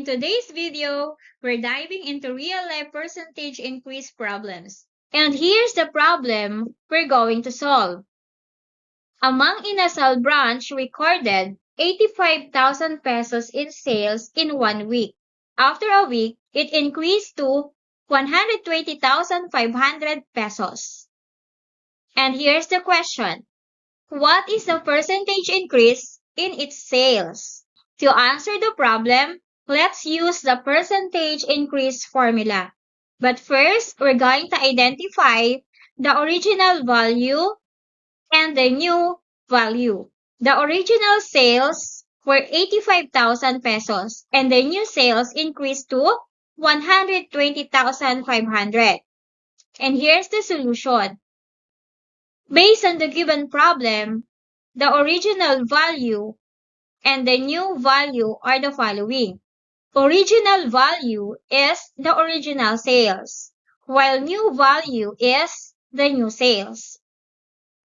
In today's video, we're diving into real-life percentage increase problems. And here's the problem we're going to solve. A Mang Inasal branch recorded 85,000 pesos in sales in 1 week. After a week, it increased to 120,500 pesos. And here's the question. What is the percentage increase in its sales? To answer the problem, let's use the percentage increase formula. But first, we're going to identify the original value and the new value. The original sales were 85,000 pesos and the new sales increased to 120,500. And here's the solution. Based on the given problem, the original value and the new value are the following. Original value is the original sales, while new value is the new sales.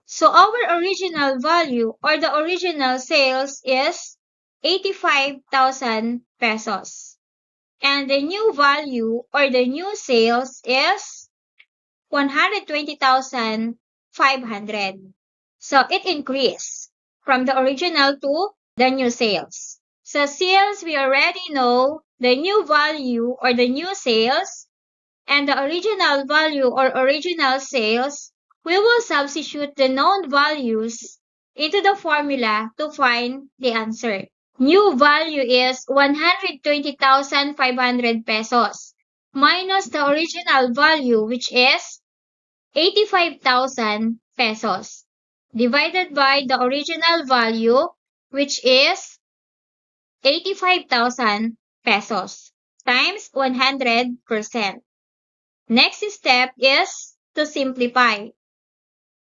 So our original value or the original sales is 85,000 pesos. And the new value or the new sales is 120,500. So it increased from the original to the new sales. So since we already know the new value or the new sales and the original value or original sales, we will substitute the known values into the formula to find the answer. New value is 120,500 pesos minus the original value, which is 85,000 pesos divided by the original value, which is 85,000 pesos times 100%. Next step is to simplify.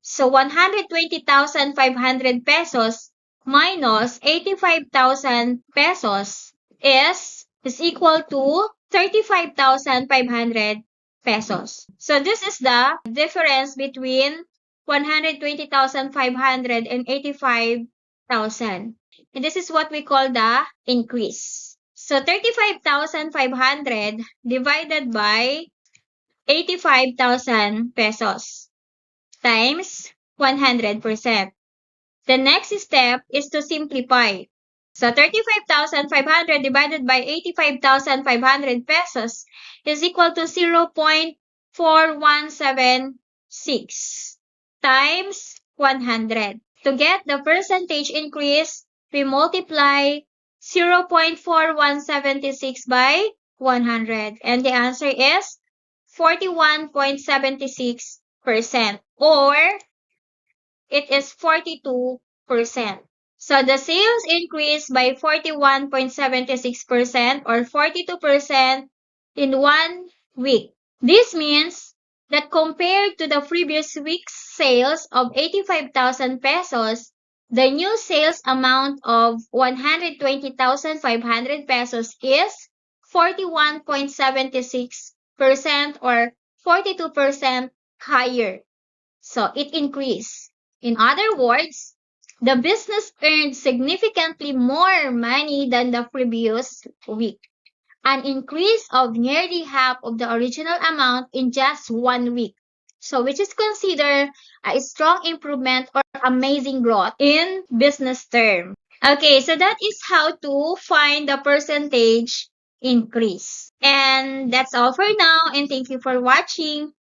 So 120,500 pesos minus 85,000 pesos is equal to 35,500 pesos. So this is the difference between 120,500 and 85,000. And this is what we call the increase. So 35,500 divided by 85,000 pesos times 100%. The next step is to simplify. So 35,500 divided by 85,500 pesos is equal to 0.4176 times 100. To get the percentage increase, we multiply 0.4176 by 100. And the answer is 41.76%, or it is 42%. So the sales increased by 41.76% or 42% in 1 week. This means that compared to the previous week's sales of 85,000 pesos, the new sales amount of 120,500 pesos is 41.76% or 42% higher. So it increased. In other words, the business earned significantly more money than the previous week, an increase of nearly half of the original amount in just 1 week. So which is considered a strong improvement or amazing growth in business term. Okay, so that is how to find the percentage increase. And that's all for now, and thank you for watching.